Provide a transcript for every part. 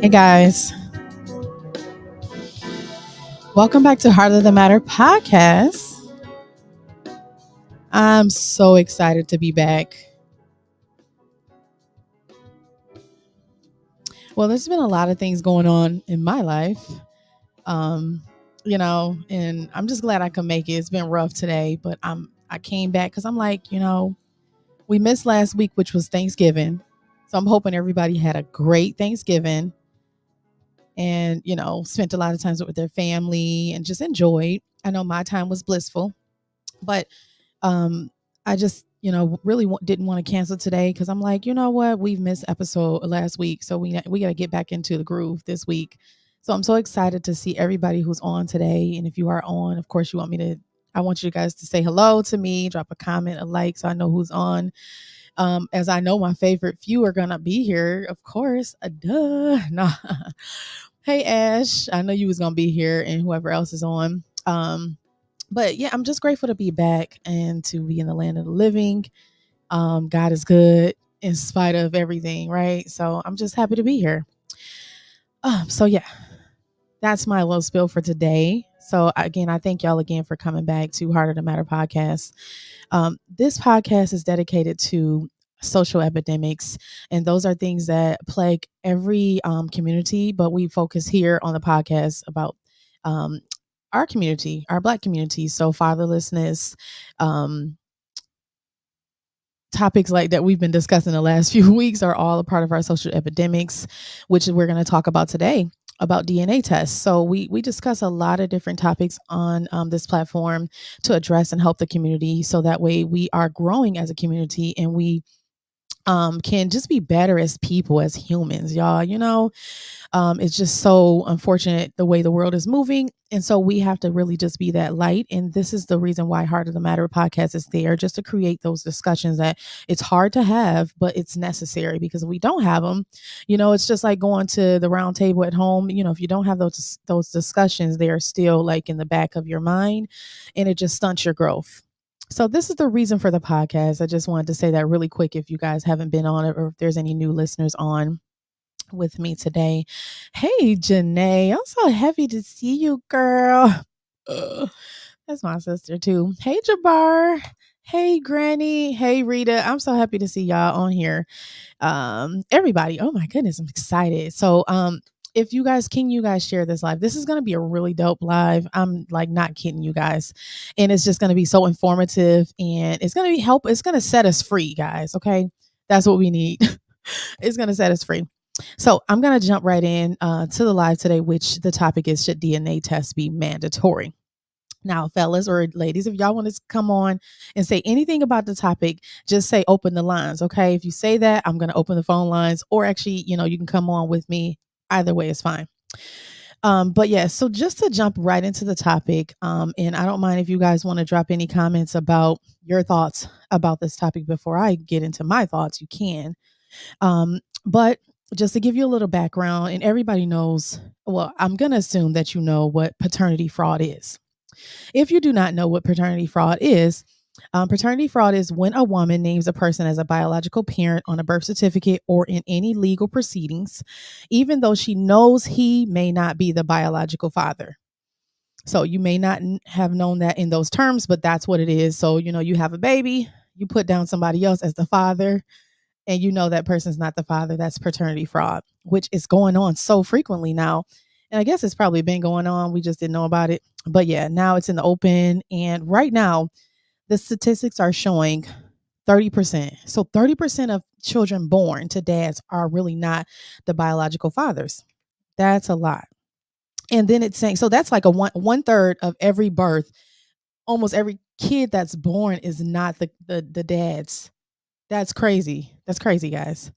Hey guys, welcome back to Heart of the Matter podcast. I'm so excited to be back. Well, there's been a lot of things going on in my life, um, and I'm just glad I could make it. It's been rough today, but I came back because I'm like, we missed last week, which was Thanksgiving, so I'm hoping everybody had a great Thanksgiving and spent a lot of times with their family and just enjoyed. I know my time was blissful, but um I just really didn't want to cancel today because I'm like, you know what, we've missed episode last week, so we got to get back into the groove this week. So I'm so excited to see everybody who's on today, and if you are on, of course, I want you guys to say hello to me, drop a comment, a like, so I know who's on. As I know my favorite few are gonna be here, of course. Duh. Nah. Hey Ash, I know you was gonna be here, and whoever else is on. But yeah, I'm just grateful to be back and to be in the land of the living. God is good in spite of everything, right? So I'm just happy to be here. So yeah, that's my little spill for today. So again, I thank y'all again for coming back to Heart of the Matter podcast. This podcast is dedicated to social epidemics, and those are things that plague every community. But we focus here on the podcast about um, our community, our Black community. So fatherlessness, um, topics like that we've been discussing the last few weeks are all a part of our social epidemics, which we're going to talk about today about DNA tests. So we discuss a lot of different topics on this platform to address and help the community, so that way we are growing as a community and we can just be better as people, as humans, y'all. It's just so unfortunate the way the world is moving. And so we have to really just be that light. And this is the reason why Heart of the Matter podcast is there, just to create those discussions that it's hard to have, but it's necessary, because if we don't have them, it's just like going to the round table at home. If you don't have those discussions, they are still like in the back of your mind, and it just stunts your growth. So this is the reason for the podcast. I just wanted to say that really quick if you guys haven't been on it, or if there's any new listeners on with me today. Hey, Janae, I'm so happy to see you, girl. Ugh, that's my sister too. Hey, Jabbar. Hey, Granny. Hey, Rita. I'm so happy to see y'all on here. Everybody. Oh my goodness, I'm excited. So, if you guys share this live? This is going to be a really dope live. I'm like not kidding you guys. And it's just going to be so informative, and it's going to it's going to set us free, guys. Okay. That's what we need. It's going to set us free. So I'm going to jump right in to the live today, which the topic is, should DNA tests be mandatory? Now, fellas or ladies, if y'all want to come on and say anything about the topic, just say open the lines. Okay. If you say that, I'm going to open the phone lines, or actually, you can come on with me. Either way is fine. But yeah, so just to jump right into the topic, and I don't mind if you guys want to drop any comments about your thoughts about this topic before I get into my thoughts, you can. But just to give you a little background, and everybody knows, well, I'm going to assume that you know what paternity fraud is. If you do not know what paternity fraud is when a woman names a person as a biological parent on a birth certificate or in any legal proceedings, even though she knows he may not be the biological father. So you may not have known that in those terms, but that's what it is. So, you have a baby, you put down somebody else as the father, and you know that person's not the father. That's paternity fraud, which is going on so frequently now. And I guess it's probably been going on. We just didn't know about it. But yeah, now it's in the open. And right now, the statistics are showing 30%. So 30% of children born to dads are really not the biological fathers. That's a lot. And then it's saying, so that's like a one third of every birth. Almost every kid that's born is not the dad's. That's crazy. That's crazy, guys.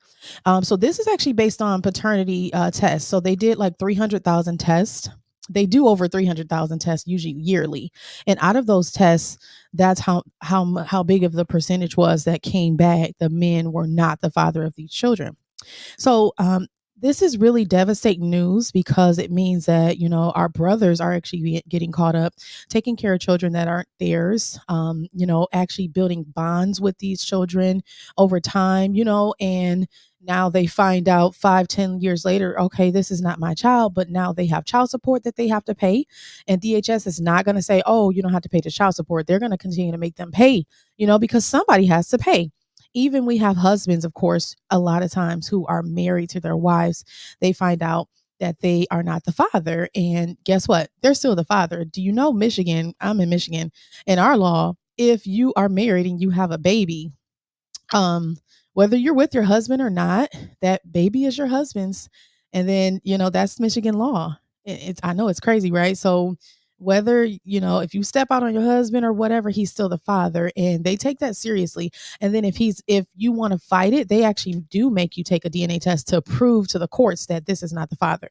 So this is actually based on paternity tests. So they did like 300,000 tests. They do over 300,000 tests usually yearly, and out of those tests, that's how big of the percentage was that came back. The men were not the father of these children. So this is really devastating news because it means that, our brothers are actually getting caught up taking care of children that aren't theirs, actually building bonds with these children over time, and now they find out 5, 10 years later, okay, this is not my child, but now they have child support that they have to pay. And DHS is not going to say, oh, you don't have to pay the child support. They're going to continue to make them pay, because somebody has to pay. Even we have husbands, of course, a lot of times who are married to their wives, they find out that they are not the father. And guess what? They're still the father. Do you know Michigan? I'm in Michigan. In our law, if you are married and you have a baby, um, whether you're with your husband or not, that baby is your husband's. And then, that's Michigan law. It's I know it's crazy, right? So whether, if you step out on your husband or whatever, he's still the father and they take that seriously. And then if you want to fight it, they actually do make you take a DNA test to prove to the courts that this is not the father.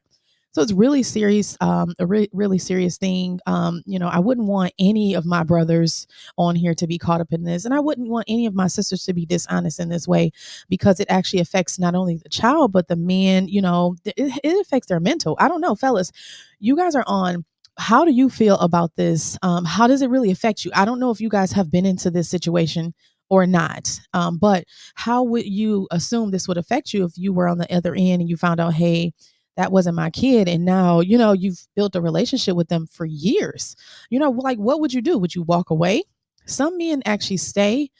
So it's really serious, really serious thing. I wouldn't want any of my brothers on here to be caught up in this, and I wouldn't want any of my sisters to be dishonest in this way because it actually affects not only the child but the man. It affects their mental. I don't know, fellas, you guys are on. How do you feel about this? How does it really affect you? I don't know if you guys have been into this situation or not, but how would you assume this would affect you if you were on the other end and you found out, hey, that wasn't my kid, and now you've built a relationship with them for years. Like, what would you do? Would you walk away? Some men actually stay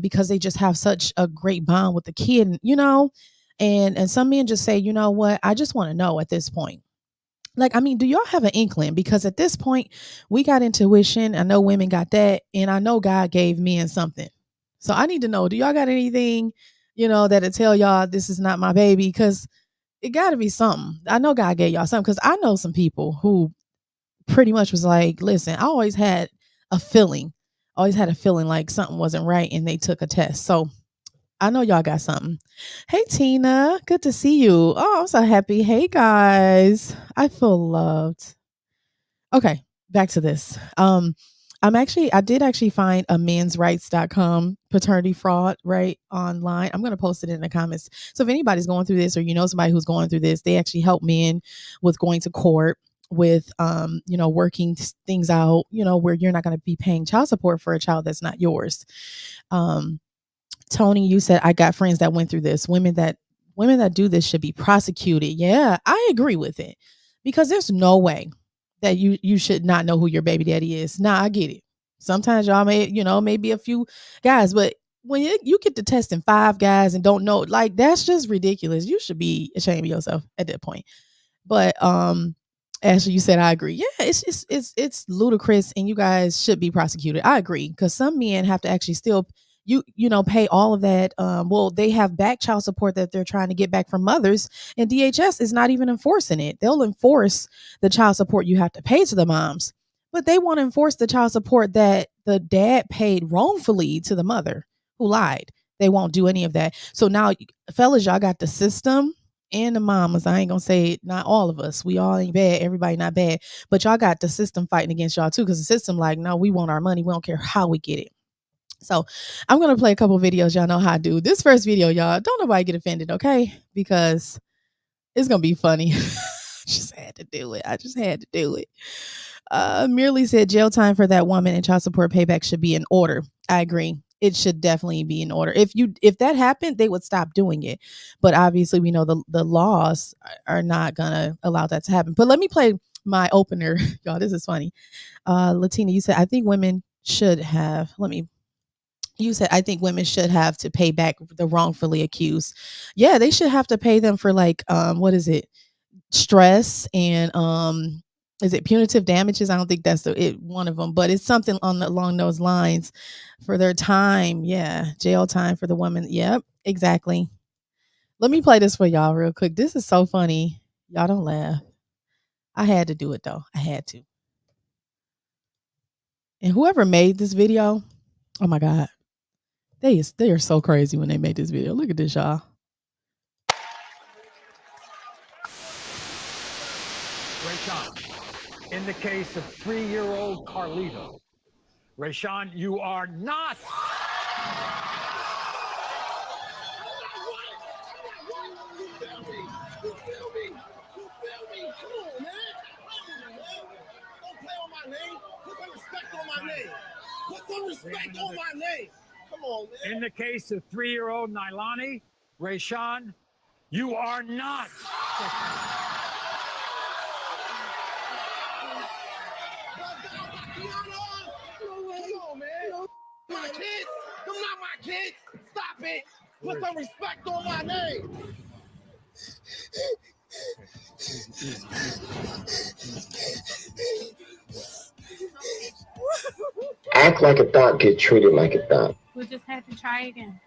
because they just have such a great bond with the kid, and some men just say, you know what, I just want to know at this point. Like, I mean, do y'all have an inkling? Because at this point, we got intuition. I know women got that, and I know God gave men something. So I need to know, do y'all got anything, that'll tell y'all this is not my baby? Because it got to be something. I know God gave y'all something because I know some people who pretty much was like, listen, I always had a feeling like something wasn't right, and they took a test. So I know y'all got something. Hey, Tina, good to see you. Oh, I'm so happy. Hey, guys, I feel loved. Okay, back to this. I did actually find a mensrights.com paternity fraud right online. I'm going to post it in the comments. So if anybody's going through this or you know somebody who's going through this, they actually help men with going to court with working things out, where you're not going to be paying child support for a child that's not yours. Um Tony, you said I got friends that went through this. Women that do this should be prosecuted. Yeah, I agree with it. Because there's no way that you should not know who your baby daddy is. Nah, I get it. Sometimes y'all maybe a few guys, but when you get to testing 5 guys and don't know, like, that's just ridiculous. You should be ashamed of yourself at that point. But Ashley, you said I agree. Yeah, it's ludicrous, and you guys should be prosecuted. I agree, because some men have to actually still pay all of that. Well, they have back child support that they're trying to get back from mothers, and DHS is not even enforcing it. They'll enforce the child support you have to pay to the moms, but they won't enforce the child support that the dad paid wrongfully to the mother who lied. They won't do any of that. So now, fellas, y'all got the system and the mamas. I ain't gonna say not all of us. We all ain't bad. Everybody not bad. But y'all got the system fighting against y'all too, because the system like, no, we want our money. We don't care how we get it. So I'm gonna play a couple videos. Y'all know how I do. This first video, y'all, don't nobody get offended, okay? Because it's gonna be funny. Just had to do it. I just had to do it. Merely said jail time for that woman and child support payback should be in order. I agree. It should definitely be in order. If that happened, they would stop doing it. But obviously, we know the laws are not gonna allow that to happen. But let me play my opener, y'all. This is funny. Latina, you said I think women should have. You said I think women should have to pay back the wrongfully accused. Yeah, they should have to pay them for, like, what is it? Stress and is it punitive damages? I don't think that's one of them, but it's something along those lines for their time. Yeah, jail time for the woman. Yep, exactly. Let me play this for y'all real quick. This is so funny. Y'all don't laugh. I had to do it though. I had to. And whoever made this video, oh my God, they are so crazy when they made this video. Look at this, y'all. Rayshawn, in the case of 3-year-old Carlito, Rayshawn, you are not. respect on my name. Come on, man. In the case of 3-year-old Nailani, Rayshawn, you are not. Come on, man. My kids. Them not my kids. Stop it. Put some respect on my name. Act like a thought, get treated like a thought. We'll just have to try again.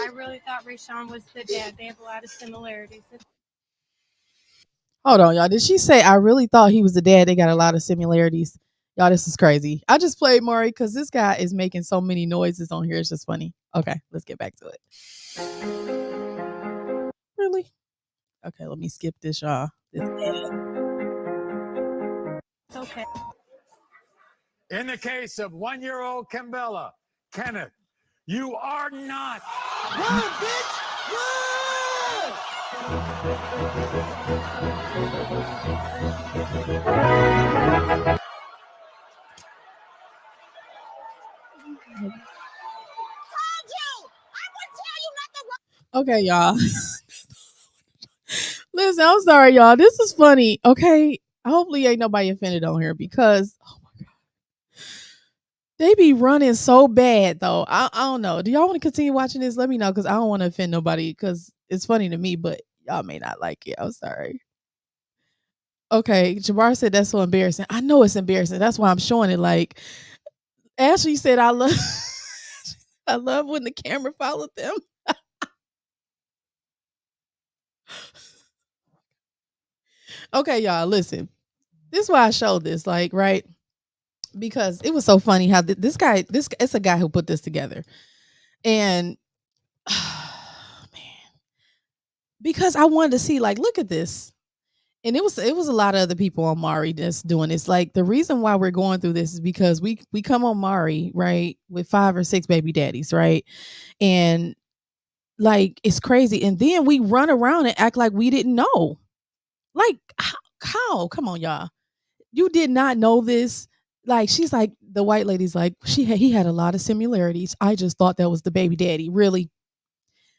I really thought Rayshawn was the dad. They have a lot of similarities. Hold on, y'all. Did she say I really thought he was the dad? They got a lot of similarities. Y'all, this is crazy. I just played Maury because this guy is making so many noises on here. It's just funny. Okay, let's get back to it. Really? Okay, let me skip this, y'all. This ad. It's okay. In the case of 1-year-old Kimbella, Kenneth, you are not. Run, bitch. Run. Okay, y'all. Listen, I'm sorry, y'all. This is funny. Okay. Hopefully ain't nobody offended on here because oh my God. They be running so bad though. I don't know. Do y'all want to continue watching this? Let me know because I don't want to offend nobody because it's funny to me, but y'all may not like it. I'm sorry. Okay, Jabbar said that's so embarrassing. I know it's embarrassing. That's why I'm showing it. Like Ashley said, I love I love when the camera followed them. Okay, y'all, listen. This is why I showed this, like, right? Because it was so funny how this guy, it's a guy who put this together. And man, because I wanted to see, like, look at this. And it was a lot of other people on Maury that's doing this. Like the reason why we're going through this is because we come on Maury, right, with 5 or 6 baby daddies, right? And like it's crazy. And then we run around and act like we didn't know. Like how? Come on, y'all. You did not know this. Like she's like the white lady's like he had a lot of similarities. I just thought that was the baby daddy. Really?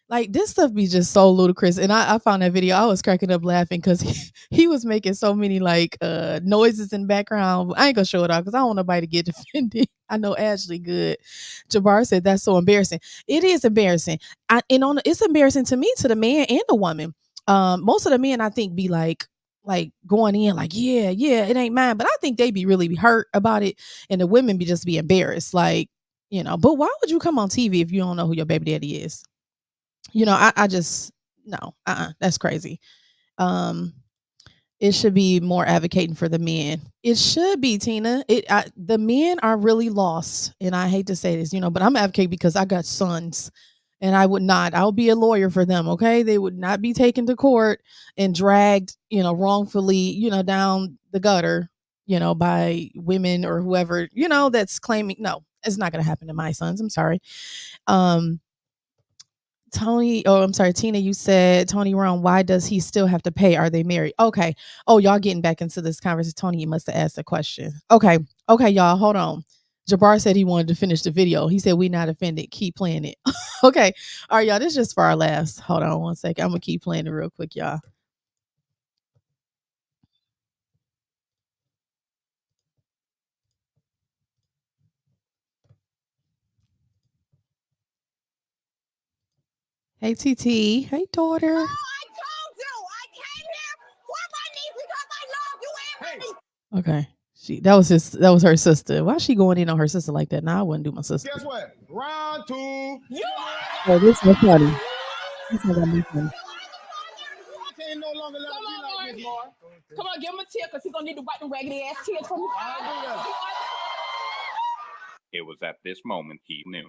Like this stuff be just so ludicrous. And I found that video. I was cracking up laughing because he was making so many like noises in the background. I ain't gonna show it off because I don't want nobody to get offended. I know Ashley good. Jabbar said that's so embarrassing. It is embarrassing. It's embarrassing to me, to the man and the woman. Most of the men I think be like going in like, yeah, it ain't mine. But I think they be really hurt about it. And the women be just be embarrassed. Like, you know, but why would you come on TV if you don't know who your baby daddy is? You know, I just no, that's crazy. It should be more advocating for the men. It should be, Tina. The men are really lost, and I hate to say this, you know, but I'm advocating because I got sons, and I'll be a lawyer for them. Okay, they would not be taken to court and dragged, you know, wrongfully, you know, down the gutter, you know, by women or whoever, you know, that's claiming. No, it's not going to happen to my sons. I'm sorry. Tina, you said, Tony Rome, why does he still have to pay? Are they married? Okay. Oh, y'all getting back into this conversation. Tony, you must have asked a question. Okay, y'all, hold on. Jabbar said he wanted to finish the video. He said, we not offended. Keep playing it. Okay. All right, y'all, this is just for our last. Hold on one second. I'm going to keep playing it real quick, y'all. Hey, TT. Hey, daughter. Oh, I told you. I came here for my niece because I love you and my niece. Okay. That was her sister. Why is she going in on her sister like that? Nah, I wouldn't do my sister. Guess what? Round 2. You Oh, this is funny. This is gonna be funny. I can no longer let her be like this, Mar. Come on, give him a tear because he's going to need to wipe them raggedy ass tears from his eyes. It was at this moment he knew.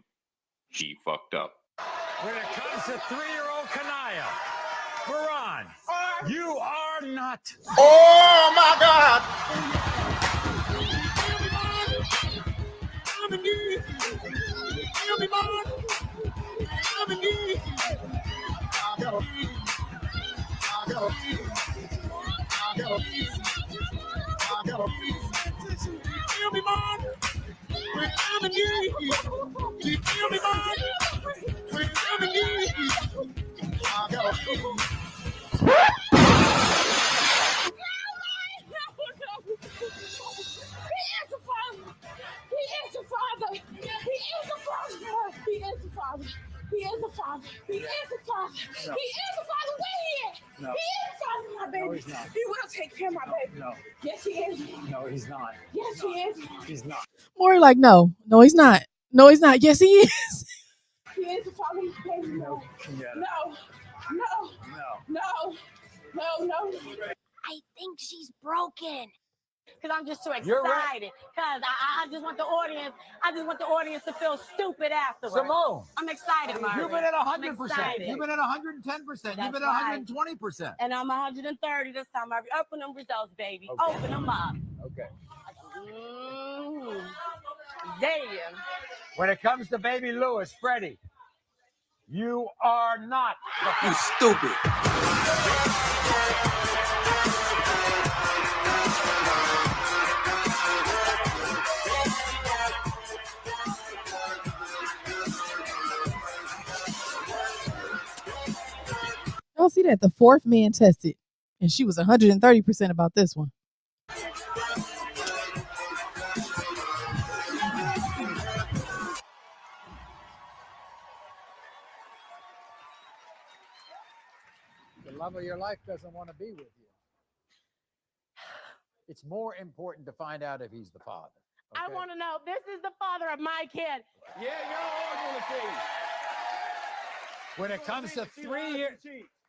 He fucked up. When it comes to 3-year-old Kanaya, Baran, you are not. Oh, my God. father. He is the father. He is the father. No. He is the father. Where he at? No. He is the father of my baby. No, he's not. He will take care of my baby. No. Yes, he is. No, he's not. Yes, he is. He's not. More like, no, he's not. No, he's not. Yes, he is. He is the father of my baby. No. Yeah. No. No. No. No. No. I think she's broken. Because I'm just too You're excited. right. Because I just want the audience to feel stupid afterwards. Simone, I'm excited, Marvin. you've been at I'm 100%. excited. You've been at 110%. You've That's been right. at 120%. And I'm 130 this time. Marvin. Open them results, baby. Okay. Open them up. Okay. Yeah. When it comes to baby Lewis, Freddie, you are not. You stupid. Y'all see that? The fourth man tested, and she was 130% about this one. The love of your life doesn't want to be with you. It's more important to find out if he's the father. I okay? want to know. This is the father of my kid. Yeah, you're all going to see. When it comes to 3 years,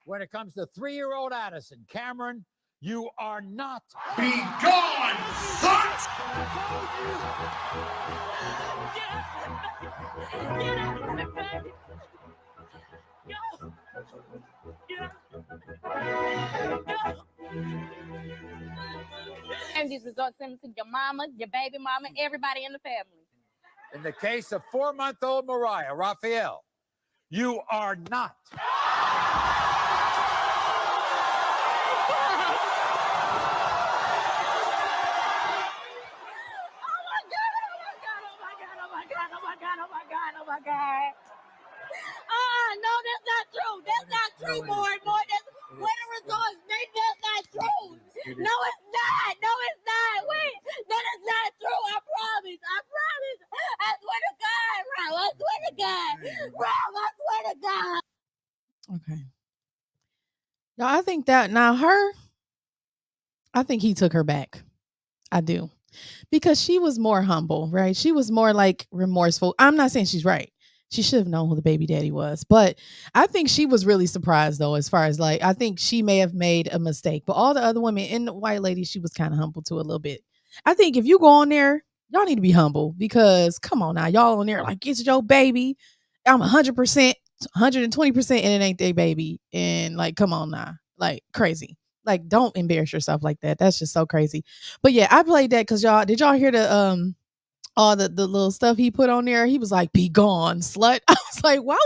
when it comes to 3-year-old Addison, Cameron, you are not. Be gone, son! Get out of the bed. Go. And these results sent to your mama, your baby mama, everybody in the family. In the case of 4-month-old Mariah Raphael, you are not. Oh my God. No, that's not true. That's not true, boy. That's when the results, that's not true. No, it's not. No, it's not. Wait, that is not true. I promise. I swear to God, Rob. I swear to God. Rob, I swear to God. Okay. Y'all, I think that now I think he took her back. I do. Because she was more humble, right? She was more like remorseful. I'm not saying she's right. She should have known who the baby daddy was. But I think she was really surprised, though, as far as like, I think she may have made a mistake. But all the other women and the white lady, she was kind of humble too a little bit. I think if you go on there, y'all need to be humble because come on now, y'all on there like, it's your baby. I'm 100%, 120%, and it ain't their baby. And like, come on now, like crazy. Like, don't embarrass yourself like that. That's just so crazy. But yeah, I played that because did y'all hear the all the little stuff he put on there? He was like, "Be gone, slut." I was like, "Wow,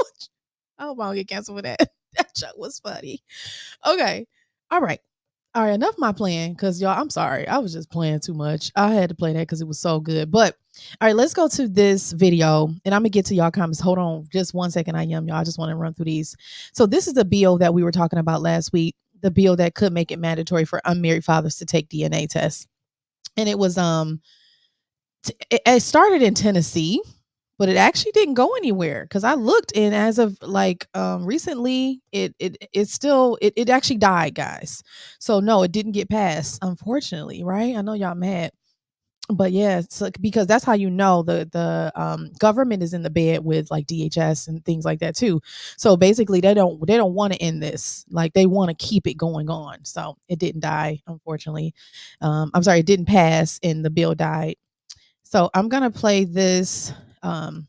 I hope I don't get canceled for that." That joke was funny. Okay, all right, enough of my playing because y'all, I'm sorry, I was just playing too much. I had to play that because it was so good. But all right, let's go to this video, and I'm gonna get to y'all comments. Hold on, just 1 second. Y'all. I just want to run through these. So this is the bill that we were talking about last week. The bill that could make it mandatory for unmarried fathers to take DNA tests. And it was it started in Tennessee, but it actually didn't go anywhere because I looked, and as of like recently it actually died, guys. So no, it didn't get passed, unfortunately, right? I know y'all mad. But yeah, so, because that's how you know the government is in the bed with like DHS and things like that too. So basically, they don't want to end this. Like they want to keep it going on. So it didn't die, unfortunately. I'm sorry, it didn't pass, and the bill died. So I'm gonna play this. Of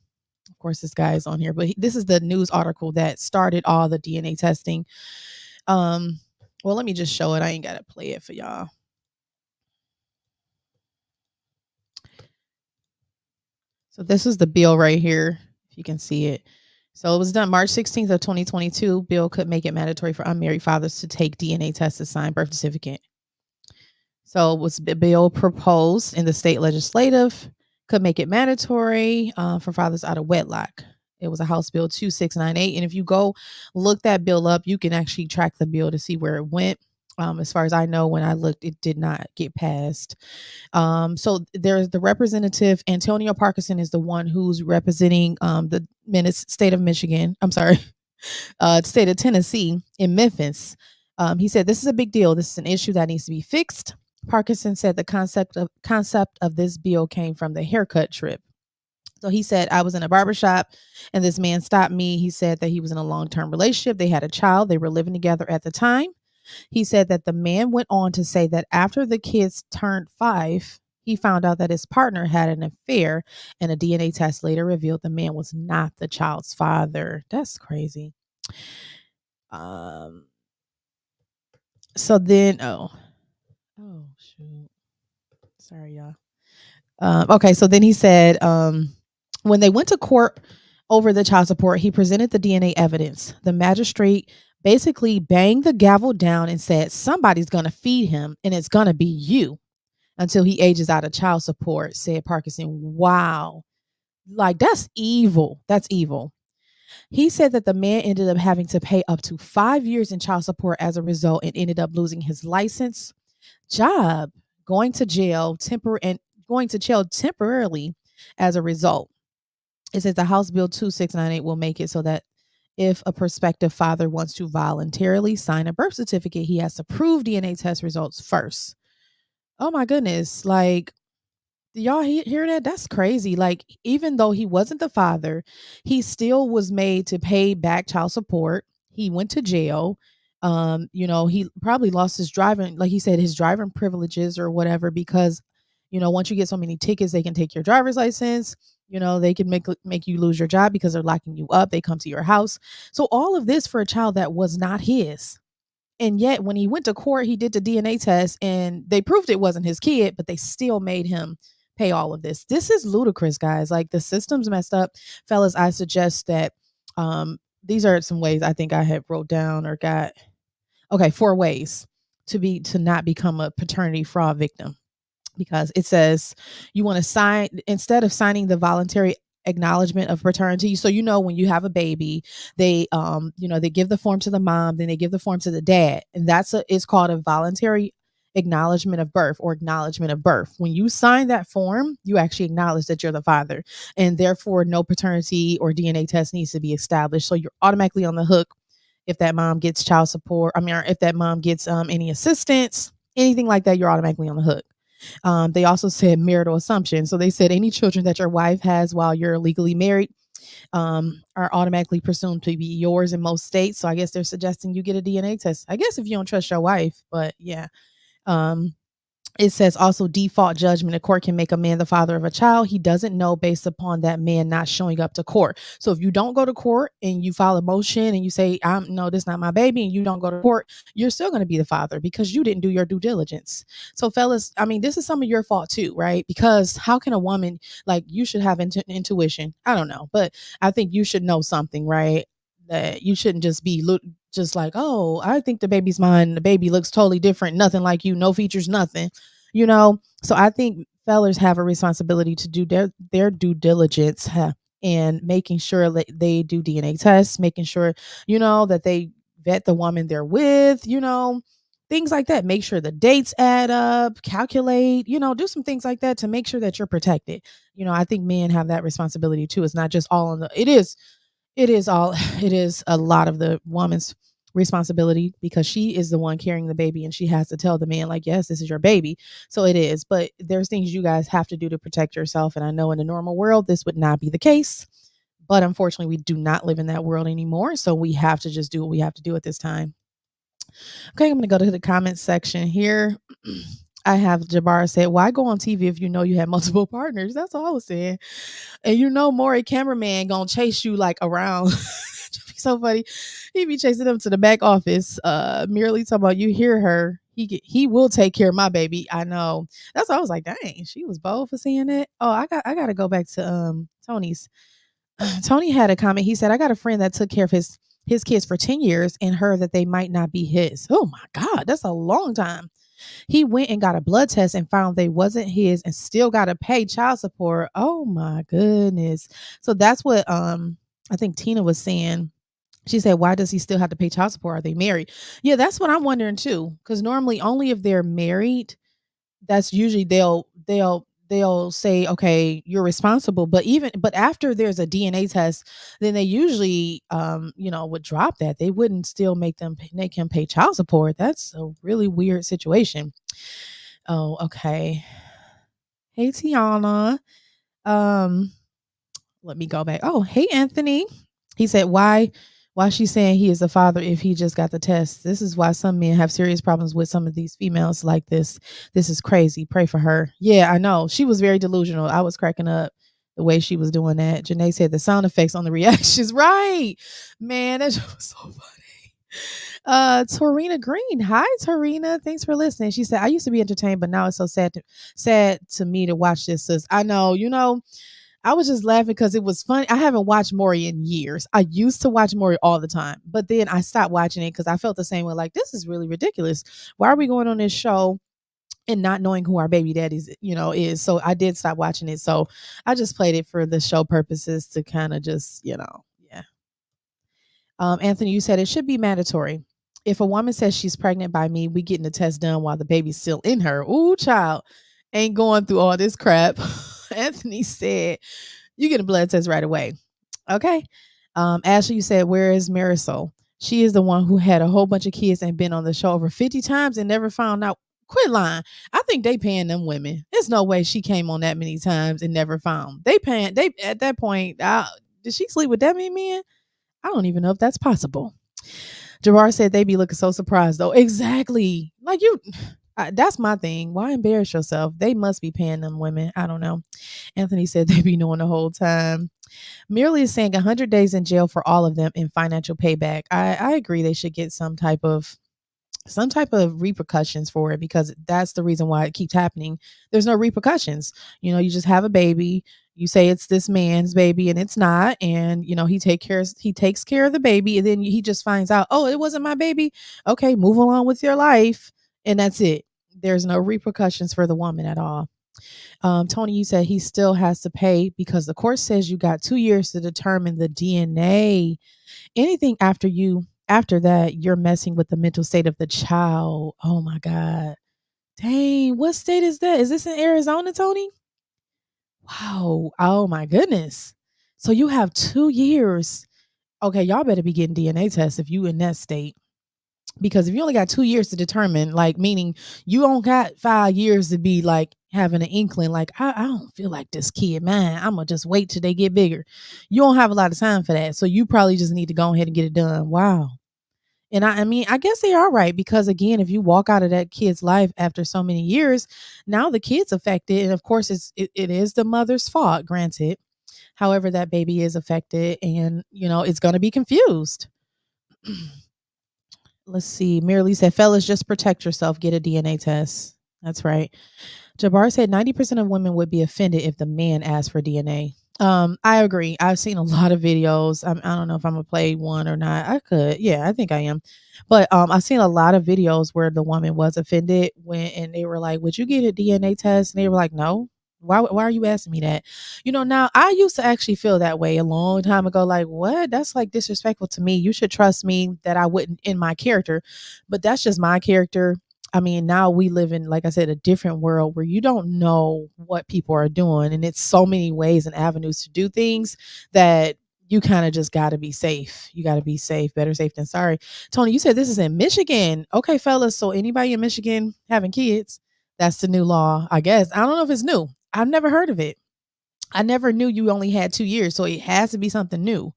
course, this guy is on here, but this is the news article that started all the DNA testing. Well, let me just show it. I ain't gotta play it for y'all. So this is the bill right here, if you can see it. So it was done March 16th of 2022. Bill could make it mandatory for unmarried fathers to take DNA tests to sign birth certificate. So it was a bill proposed in the state legislative, could make it mandatory for fathers out of wedlock. It was a House Bill 2698. And if you go look that bill up, you can actually track the bill to see where it went. As far as I know, when I looked, it did not get passed. So there's the representative Antonio Parkinson is the one who's representing the state of Michigan. I'm sorry, state of Tennessee in Memphis. He said this is a big deal. This is an issue that needs to be fixed. Parkinson said the concept of this bill came from the haircut trip. So he said, I was in a barbershop and this man stopped me. He said that he was in a long-term relationship. They had a child. They were living together at the time. He said that the man went on to say that after the kids turned 5, he found out that his partner had an affair, and a DNA test later revealed the man was not the child's father. That's crazy. So then, oh shoot. Sorry, y'all. Okay, so then he said, when they went to court over the child support, he presented the DNA evidence. The magistrate basically banged the gavel down and said, somebody's going to feed him, and it's going to be you until he ages out of child support, said Parkinson. Wow. Like, that's evil. That's evil. He said that the man ended up having to pay up to 5 years in child support as a result and ended up losing his license, job, going to jail temporarily as a result. It says the House Bill 2698 will make it so that if a prospective father wants to voluntarily sign a birth certificate, he has to prove DNA test results first. Oh my goodness. Like, do y'all hear that? That's crazy. Like, even though he wasn't the father, he still was made to pay back child support. He went to jail. He probably lost his driving, like he said, his driving privileges or whatever, because, once you get so many tickets, they can take your driver's license. They can make you lose your job because they're locking you up. They come to your house. So all of this for a child that was not his. And yet when he went to court, he did the DNA test and they proved it wasn't his kid, but they still made him pay all of this. This is ludicrous, guys. Like, the system's messed up. Fellas, I suggest that these are some ways I think I had wrote down or got. Okay, 4 ways to not become a paternity fraud victim. Because it says you want to sign, instead of signing the voluntary acknowledgement of paternity. So, when you have a baby, they, they give the form to the mom, then they give the form to the dad. And it's called a voluntary acknowledgement of birth or acknowledgement of birth. When you sign that form, you actually acknowledge that you're the father, and therefore no paternity or DNA test needs to be established. So you're automatically on the hook if that mom gets child support. Or if that mom gets any assistance, anything like that, you're automatically on the hook. They also said marital assumption. So they said any children that your wife has while you're legally married are automatically presumed to be yours in most states. So I guess they're suggesting you get a DNA test, I guess, if you don't trust your wife. But yeah. It says also default judgment. A court can make a man the father of a child he doesn't know based upon that man not showing up to court. So if you don't go to court and you file a motion and you say, no, this is not my baby, and you don't go to court, you're still going to be the father because you didn't do your due diligence. So fellas, this is some of your fault too, right? Because how can a woman, like, you should have intuition. I don't know, but I think you should know something, right? That you shouldn't just be just like, oh, I think the baby's mine. The baby looks totally different. Nothing like you, no features, nothing, So I think fellas have a responsibility to do their due diligence and making sure that they do DNA tests, making sure, that they vet the woman they're with, things like that. Make sure the dates add up, calculate, do some things like that to make sure that you're protected. I think men have that responsibility too. It's not just all on it is a lot of the woman's responsibility because she is the one carrying the baby and she has to tell the man, like, yes, this is your baby. So it is, but there's things you guys have to do to protect yourself. And I know in the normal world, this would not be the case, but unfortunately we do not live in that world anymore. So we have to just do what we have to do at this time. Okay. I'm going to go to the comments section here. I have Jabbar said, why go on TV if you know you have multiple partners? That's all I was saying. And Maury cameraman gonna chase you like around. So funny. He be chasing them to the back office. Merely talking about, you hear her. He will take care of my baby. I know. That's why I was like, dang, she was bold for saying that. Oh, I gotta go back to Tony's. Tony had a comment. He said, I got a friend that took care of his kids for 10 years and heard that they might not be his. Oh my God, that's a long time. He went and got a blood test and found they wasn't his and still got to pay child support. Oh my goodness. So that's what I think Tina was saying. She said, why does he still have to pay child support? Are they married? Yeah, that's what I'm wondering too. Because normally only if they're married, that's usually they'll say, okay, you're responsible. But after there's a DNA test, then they usually would drop that. They wouldn't still make him pay child support. That's a really weird situation. Oh, okay. Hey, Tiana. Um, Let me go back. Oh, hey, Anthony. He said, why she's saying he is a father if he just got the test. This is why some men have serious problems with some of these females like this. This is crazy. Pray for her. Yeah, I know. She was very delusional. I was cracking up the way she was doing that. Janae said the sound effects on the reactions. Right. Man, that was so funny. Torina Green. Hi, Torina. Thanks for listening. She said, I used to be entertained, but now it's so sad to me to watch this. Sis. I know, I was just laughing because it was funny. I haven't watched Maury in years. I used to watch Maury all the time, but then I stopped watching it because I felt the same way. Like, this is really ridiculous. Why are we going on this show and not knowing who our baby daddies, is? So I did stop watching it. So I just played it for the show purposes to kind of just, yeah. Anthony, you said it should be mandatory. If a woman says she's pregnant by me, we getting the test done while the baby's still in her. Ooh, child, ain't going through all this crap. Anthony said, you get a blood test right away. Okay. Ashley, you said, where is Marisol? She is the one who had a whole bunch of kids and been on the show over 50 times and never found out. Quit lying. I think they paying them women. There's no way she came on that many times and never found. They at that point, did she sleep with that many men? I don't even know if that's possible. Gerard said they be looking so surprised though. Exactly. Like that's my thing. Why embarrass yourself? They must be paying them women. I don't know. Anthony said they be knowing the whole time. Merely is saying 100 days in jail for all of them in financial payback. I agree they should get some type of repercussions for it, because that's the reason why it keeps happening. There's no repercussions. You just have a baby. You say it's this man's baby and it's not. And, he takes care of the baby. And then he just finds out, oh, it wasn't my baby. Okay, move along with your life. And that's it. There's no repercussions for the woman at all. Tony, you said he still has to pay because the court says you got 2 years to determine the DNA. Anything after that, you're messing with the mental state of the child. Oh my God. Dang, what state is that? Is this in Arizona, Tony? Wow. Oh my goodness. So you have 2 years. Okay, y'all better be getting DNA tests if you in that state. Because if you only got 2 years to determine, like, meaning you don't got 5 years to be like having an inkling, like, I don't feel like this kid, man. I'm going to just wait till they get bigger. You don't have a lot of time for that. So you probably just need to go ahead and get it done. Wow. And I mean, I guess they are right, because again, if you walk out of that kid's life after so many years, now the kid's affected. And of course, it is the mother's fault, granted. However, that baby is affected and, it's going to be confused. Let's see. Merely said, fellas, just protect yourself. Get a DNA test. That's right. Jabbar said 90% of women would be offended if the man asked for DNA. I agree. I've seen a lot of videos. I don't know if I'm gonna play one or not. I could. Yeah, I think I am. But I've seen a lot of videos where the woman was offended and they were like, would you get a DNA test? And they were like, no. Why are you asking me that? Now I used to actually feel that way a long time ago. Like, what? That's like disrespectful to me. You should trust me that I wouldn't in my character. But that's just my character. I mean, now we live in, like I said, a different world where you don't know what people are doing. And it's so many ways and avenues to do things that you kind of just got to be safe. You got to be safe. Better safe than sorry. Tony, you said this is in Michigan. Okay, fellas. So anybody in Michigan having kids, that's the new law, I guess. I don't know if it's new. I've never heard of it. I never knew you only had 2 years. So it has to be something new.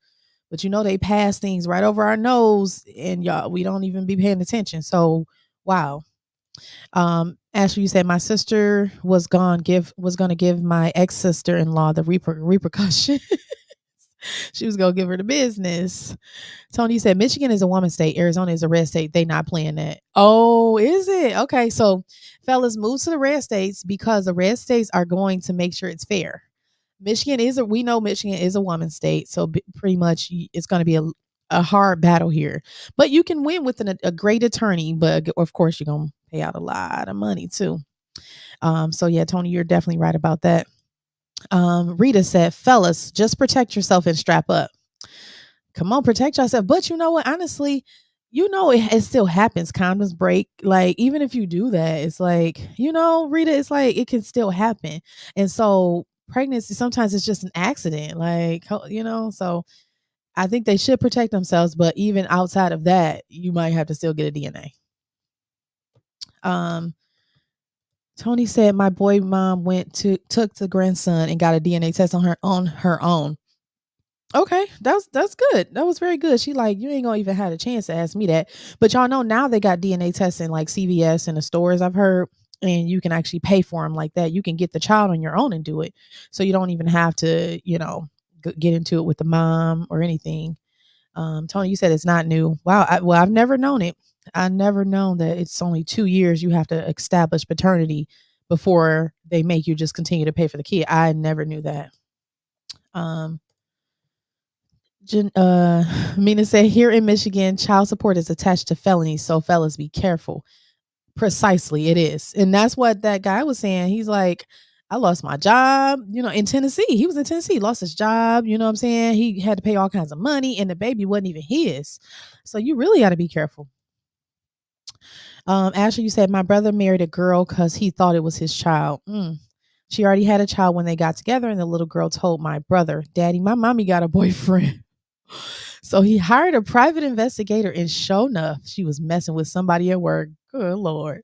But they pass things right over our nose and we don't even be paying attention. So, wow. Ashley, you said my sister was going to give my ex-sister-in-law the repercussion. She was going to give her the business. Tony said Michigan is a woman state. Arizona is a red state. They not playing that. Oh, is it? Okay. So fellas, move to the red states because the red states are going to make sure it's fair. We know Michigan is a woman state. So pretty much it's going to be a hard battle here, but you can win with a great attorney, but of course you're going to pay out a lot of money too. So yeah, Tony, you're definitely right about that. Rita said, fellas, just protect yourself and strap up. come on, protect yourself. But you know what? Honestly, it still happens. Condoms break. Like, even if you do that, it's like, Rita, it's like it can still happen. And so pregnancy, sometimes it's just an accident. Like, so I think they should protect themselves. But even outside of that, you might have to still get a DNA. Tony said my boy mom took the grandson and got a DNA test on her own. Okay, that's good. That was very good. She like, you ain't gonna even have a chance to ask me that. But y'all know now they got DNA testing like CVS and the stores, I've heard, and you can actually pay for them like that. You can get the child on your own and do it, so you don't even have to, get into it with the mom or anything. Tony, you said it's not new. Wow. I've never known it. I never known that it's only 2 years you have to establish paternity before they make you just continue to pay for the kid. I never knew that. Mina said, here in Michigan, child support is attached to felonies, so fellas, be careful. Precisely, it is. And that's what that guy was saying. He's like, I lost my job, in Tennessee. He was in Tennessee, lost his job, you know what I'm saying? He had to pay all kinds of money, and the baby wasn't even his. So you really got to be careful. Ashley, you said, my brother married a girl because he thought it was his child. She already had a child when they got together, and the little girl told my brother, Daddy, my mommy got a boyfriend. So he hired a private investigator, and sure enough, she was messing with somebody at work. Good Lord.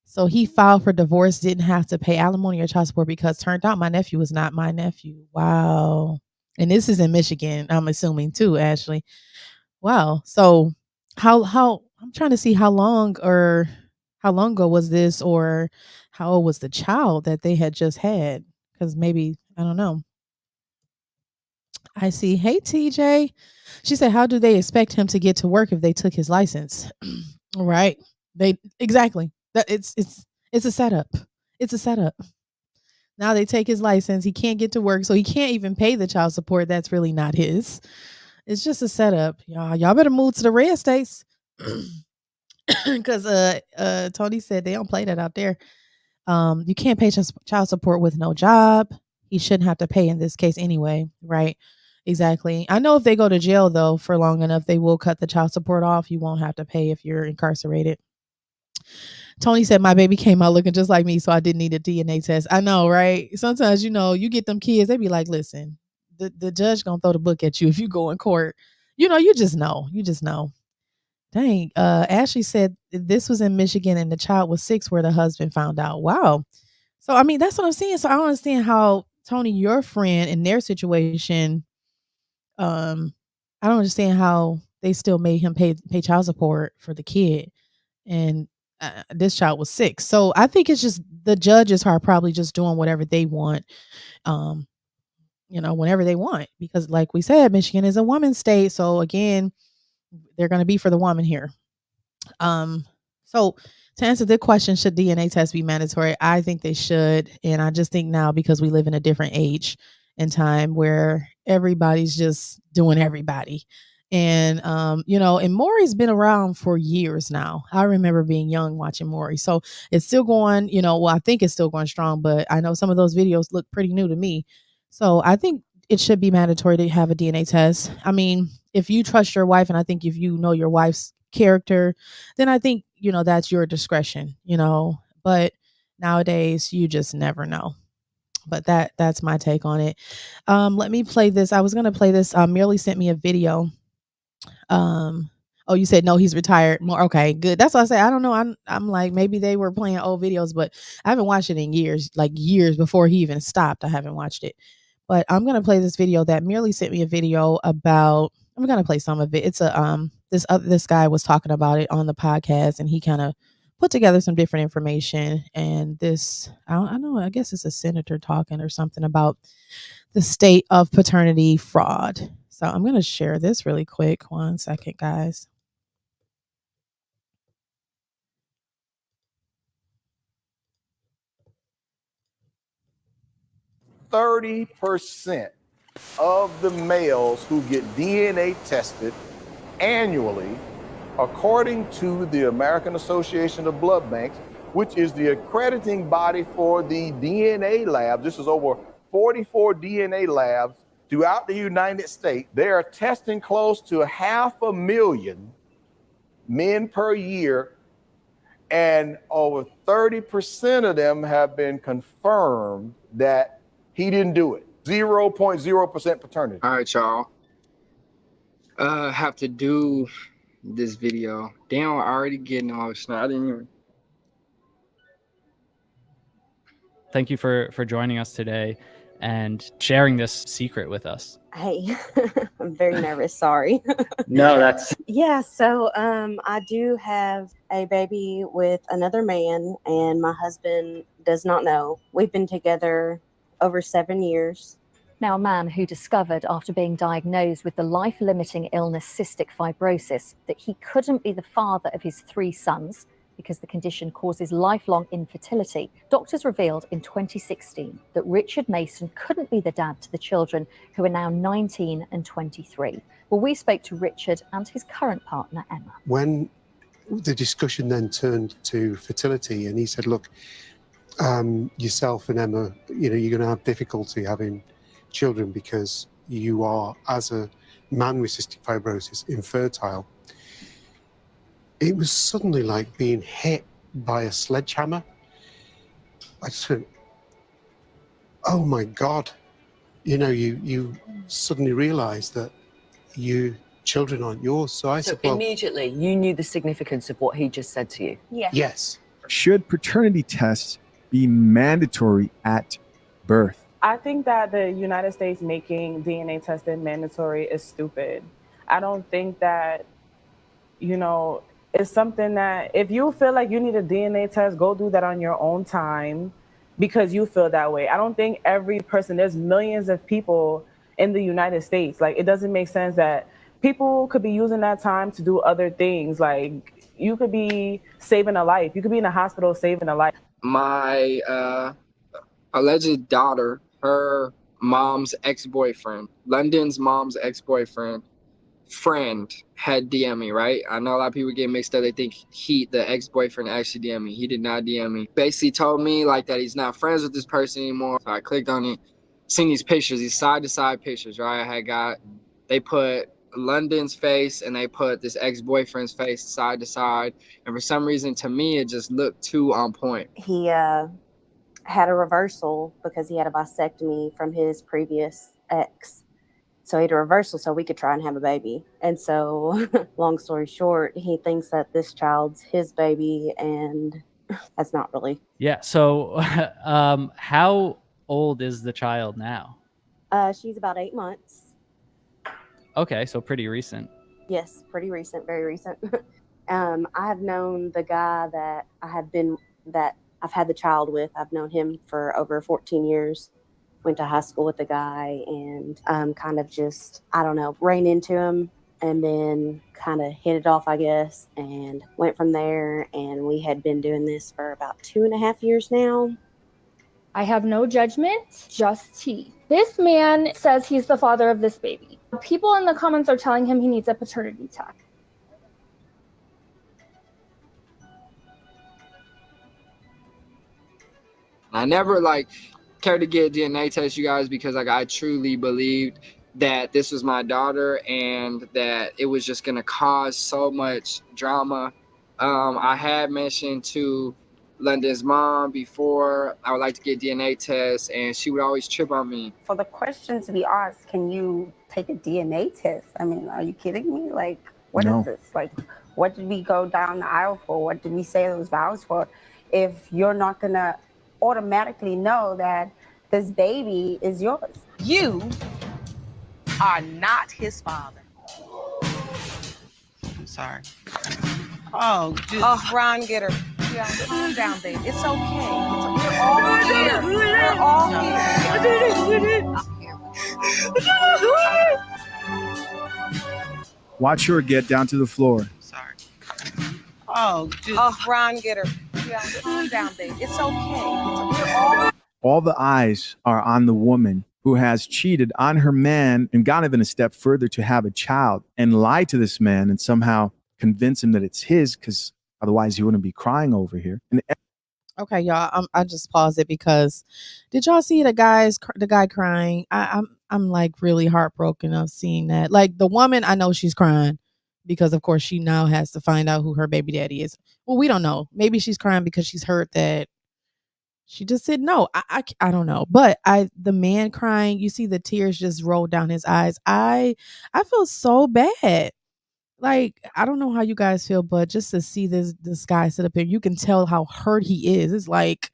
So he filed for divorce, didn't have to pay alimony or child support because turned out my nephew was not my nephew. Wow. And this is in Michigan, I'm assuming too, Ashley. Wow. So how I'm trying to see how long ago was this, or how old was the child that they had just had? Because maybe, I don't know. I see. Hey, TJ. She said, how do they expect him to get to work if they took his license? Right. Exactly. That it's a setup. It's a setup. Now they take his license. He can't get to work, so he can't even pay the child support. That's really not his. It's just a setup. Y'all better move to the red states. Because Tony said they don't play that out there. You can't pay child support with no job. He shouldn't have to pay in this case anyway, right? Exactly. I know if they go to jail though for long enough, they will cut the child support off. You won't have to pay if you're incarcerated. Tony said my baby came out looking just like me, so I didn't need a DNA test. I know, right? Sometimes, you get them kids, they be like, listen, the judge gonna throw the book at you if you go in court. You just know. Dang. Ashley said this was in Michigan and the child was 6 where the husband found out. Wow. So, I mean, that's what I'm saying. So I don't understand how, Tony, your friend in their situation, I don't understand how they still made him pay child support for the kid. And this child was 6. So I think it's just the judges are probably just doing whatever they want, whenever they want. Because like we said, Michigan is a woman's state. So again, they're going to be for the woman here. So to answer the question, should DNA tests be mandatory? I think they should. And I just think now, because we live in a different age and time where everybody's just doing everybody. And, and Maury's been around for years now. I remember being young watching Maury. So it's still going, I think it's still going strong, but I know some of those videos look pretty new to me. So I think it should be mandatory to have a DNA test. I mean, if you trust your wife, and I think if you know your wife's character, then I think, that's your discretion, but nowadays you just never know. But that's my take on it. Let me play this. I was going to play this. Merely sent me a video. Oh, you said no, he's retired. More okay, good. That's what I say. I don't know. I'm like, maybe they were playing old videos, but I haven't watched it in years, like years before he even stopped. I haven't watched it. But I'm gonna play this video that Merely sent me a video about. I'm gonna play some of it. It's a this guy was talking about it on the podcast, and he kind of put together some different information. And this, I don't know, I guess it's a senator talking or something about the state of paternity fraud. So I'm gonna share this really quick. 1 second, guys. 30% of the males who get DNA tested annually, according to the American Association of Blood Banks, which is the accrediting body for the DNA labs. This is over 44 DNA labs throughout the United States. They are testing close to 500,000 men per year, and over 30% of them have been confirmed that he didn't do it. 0.0% paternity. All right, y'all. Have to do this video. Damn, we're already getting all this. I didn't even. Thank you for joining us today and sharing this secret with us. Hey, I'm very nervous. Sorry. No, that's Yeah, so I do have a baby with another man, and my husband does not know. We've been together over 7 years. Now, a man who discovered after being diagnosed with the life-limiting illness cystic fibrosis that he couldn't be the father of his 3 sons because the condition causes lifelong infertility. Doctors revealed in 2016 that Richard Mason couldn't be the dad to the children, who are now 19 and 23. Well, we spoke to Richard and his current partner, Emma. When the discussion then turned to fertility, and he said, look, yourself and Emma, you're going to have difficulty having children because you are, as a man with cystic fibrosis, infertile. It was suddenly like being hit by a sledgehammer. I just went, oh my God. You suddenly realize that your children aren't yours. So I said, well, immediately you knew the significance of what he just said to you. yes. Should paternity tests be mandatory at birth? I think that the United States making DNA testing mandatory is stupid. I don't think that, it's something that if you feel like you need a DNA test, go do that on your own time because you feel that way. I don't think every person, there's millions of people in the United States. Like, it doesn't make sense that people could be using that time to do other things. Like, you could be saving a life. You could be in a hospital saving a life. My alleged daughter, her mom's ex-boyfriend, London's mom's ex-boyfriend, friend had DM me, right? I know a lot of people get mixed up. They think the ex-boyfriend actually DM me. He did not DM me. Basically told me like that he's not friends with this person anymore. So I clicked on it, seen these pictures, these side-to-side pictures, right? They put London's face and they put this ex-boyfriend's face side to side. And for some reason, to me, it just looked too on point. He had a reversal because he had a vasectomy from his previous ex. So he had a reversal so we could try and have a baby. And so, long story short, he thinks that this child's his baby, and that's not really. Yeah. So how old is the child now? She's about 8 months. Okay, so pretty recent. Yes, pretty recent, very recent. I have known the guy that I've had the child with. I've known him for over 14 years. Went to high school with the guy and kind of just, ran into him and then kind of hit it off, I guess, and went from there. And we had been doing this for about 2.5 years now. I have no judgment, just tea. This man says he's the father of this baby. People in the comments are telling him he needs a paternity test. I never cared to get a DNA test, you guys, because I truly believed that this was my daughter and that it was just gonna cause so much drama. I had mentioned to London's mom before I would like to get DNA tests, and she would always trip on me. For the question to be asked, can you take a DNA test? I mean, are you kidding me? What is this? What did we go down the aisle for? What did we say those vows for? If you're not gonna automatically know that this baby is yours. You are not his father. I'm sorry. Oh, just... Oh, Ron, get her. Yeah, calm down, baby. It's okay. We're all here. We're all here. Watch her get down to the floor. Sorry. Oh, just... Oh, Ron, get her. Yeah, calm down, baby. It's okay. We're All the eyes are on the woman who has cheated on her man and gone even a step further to have a child and lie to this man and somehow convince him that it's his, because otherwise he wouldn't be crying over here. Okay, y'all, I just paused it because did y'all see the guy crying? I'm like really heartbroken of seeing that. Like the woman, I know she's crying because of course she now has to find out who her baby daddy is. Well, we don't know. Maybe she's crying because she's hurt that she just said no. I don't know. But the man crying, you see the tears just roll down his eyes. I feel so bad. Like, I don't know how you guys feel, but just to see this guy sit up here, you can tell how hurt he is. It's like,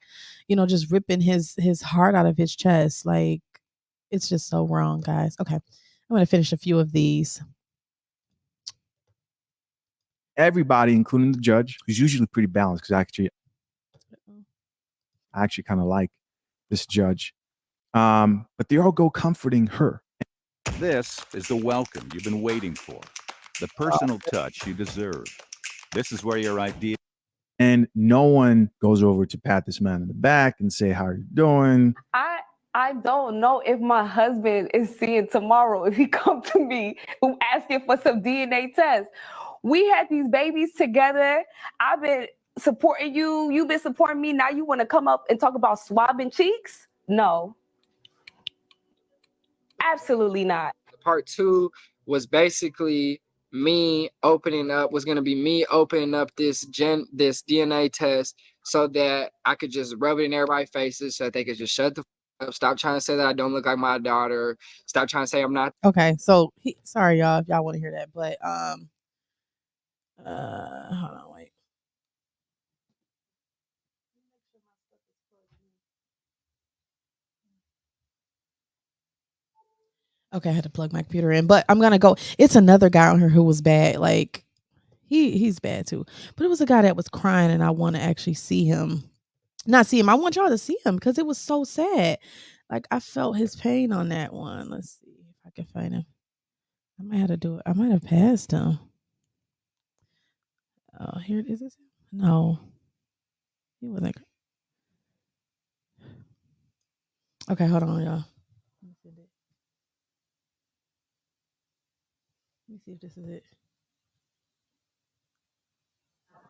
just ripping his heart out of his chest. Like, it's just so wrong, guys. Okay. I'm going to finish a few of these. Everybody, including the judge, who's usually pretty balanced, because I actually kind of like this judge. But they all go comforting her. This is the welcome you've been waiting for, the personal touch you deserve. This is where your idea. And no one goes over to pat this man in the back and say, how are you doing? I don't know if my husband is seeing tomorrow if he come to me asking for some DNA tests. We had these babies together. I've been supporting you. You've been supporting me. Now you want to come up and talk about swabbing cheeks? No. Absolutely not. Part 2 was basically me opening up this DNA test so that I could just rub it in everybody's faces so that they could just shut the up, stop trying to say that I don't look like my daughter, stop trying to say I'm not. Okay, so sorry y'all if y'all want to hear that, but hold on, wait. Okay, I had to plug my computer in, but I'm gonna go. It's another guy on here who was bad. Like he's bad too, but it was a guy that was crying, and I want to actually see him. Not see him. I want y'all to see him because it was so sad. Like I felt his pain on that one. Let's see if I can find him. I might have to do it. I might have passed him. Oh, here it is. No, he wasn't. Okay, hold on, y'all. Let me see if this is it.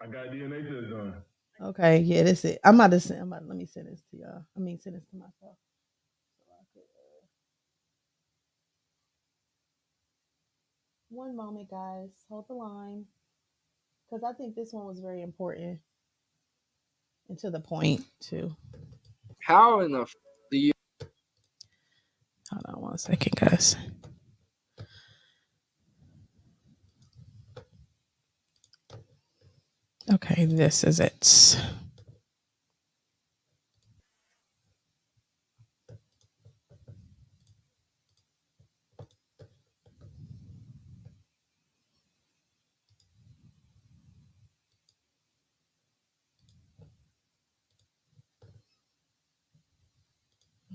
I got DNA test done. Okay, yeah, that's it. Let me send this to y'all. Send this to myself. One moment, guys. Hold the line. Because I think this one was very important. And to the point, too. How in the do you... Hold on 1 second, guys. Okay, this is it.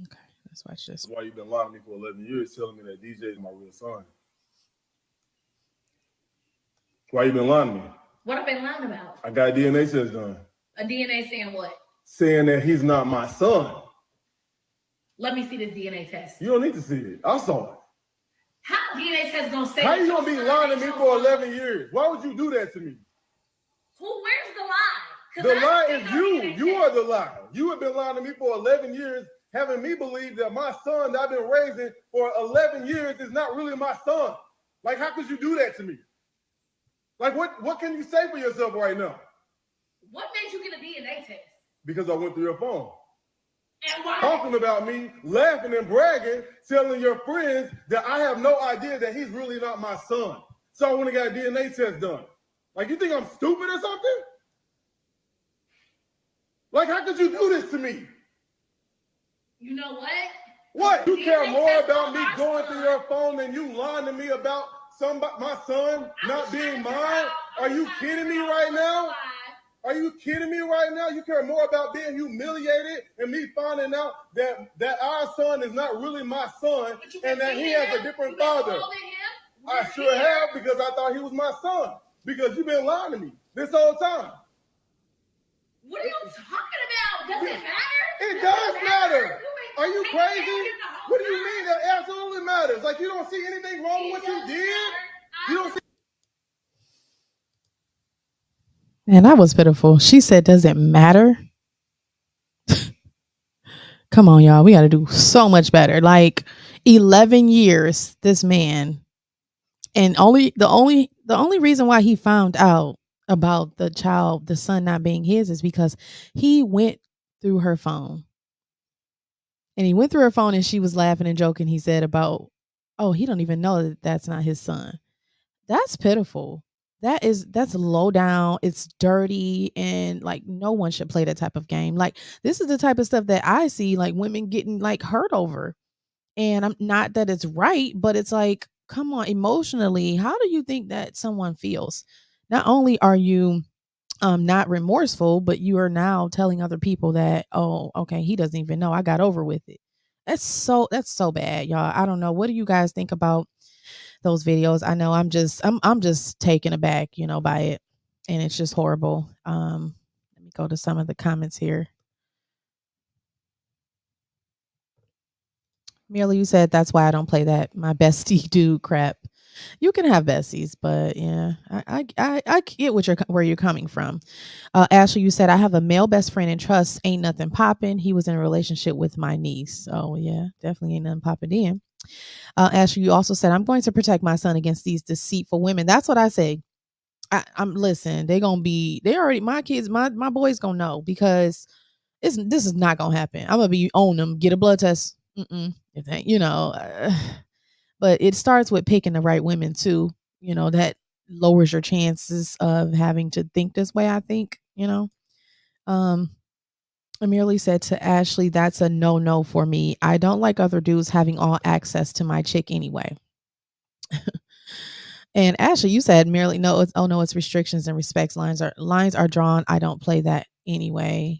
Okay, let's watch this. That's why you've been lying to me for 11 years, telling me that DJ is my real son. Why you been lying to me? What have I been lying about? I got DNA test done. A DNA saying what? Saying that he's not my son. Let me see this DNA test. You don't need to see it. I saw it. How DNA test gonna say? How you gonna be lying to me for 11 years? Why would you do that to me? Where's the lie? The lie is you. You are the lie. You have been lying to me for 11 years, having me believe that my son that I've been raising for 11 years is not really my son. Like, how could you do that to me? Like, what can you say for yourself right now? What made you get a DNA test? Because I went through your phone. And why? Talking about me, laughing and bragging, telling your friends that I have no idea that he's really not my son. So I went and got a DNA test done. Like, you think I'm stupid or something? Like, how could you do this to me? You know what? What? You care more about me going through your phone than you lying to me about my son not being mine? Are you kidding me right now? Are you kidding me right now? You care more about being humiliated and me finding out that our son is not really my son and that he has a different father. I sure have, because I thought he was my son. Because you've been lying to me this whole time. What are you talking about? Does it matter? It does matter. Are you crazy? What do you mean? That absolutely matters. Like, you don't see anything wrong with what you did? You don't see. Man, that was pitiful. She said, does it matter? Come on, y'all. We got to do so much better. Like, 11 years, this man, and the only reason why he found out about the son not being his, is because he went through her phone. And he went through her phone and she was laughing and joking. He said about, oh, he don't even know that that's not his son. That's pitiful. That's low down. It's dirty, and like no one should play that type of game. Like this is the type of stuff that I see like women getting like hurt over. And I'm not that it's right, but it's like, come on, emotionally, how do you think that someone feels? Not only are you not remorseful, but you are now telling other people that, oh, okay, he doesn't even know, I got over with it. That's so bad, y'all. I don't know. What do you guys think about those videos? I know I'm just taken aback, by it. And it's just horrible. Let me go to some of the comments here. Merely, you said that's why I don't play that my bestie dude crap. You can have besties, but yeah, I get where you're coming from. Ashley, you said I have a male best friend in trust. Ain't nothing popping. He was in a relationship with my niece. So yeah, definitely ain't nothing popping in. Ashley, you also said I'm going to protect my son against these deceitful women. That's what I say. I'm listen. My kids, my boys gonna know, because this is not gonna happen. I'm gonna be on them. Get a blood test. It ain't, but it starts with picking the right women too. That lowers your chances of having to think this way, I think. Merely said to Ashley, that's a no for me. I don't like other dudes having all access to my chick anyway. And Ashley, you said merely no. It's restrictions and respects. Lines are drawn. I don't play that anyway.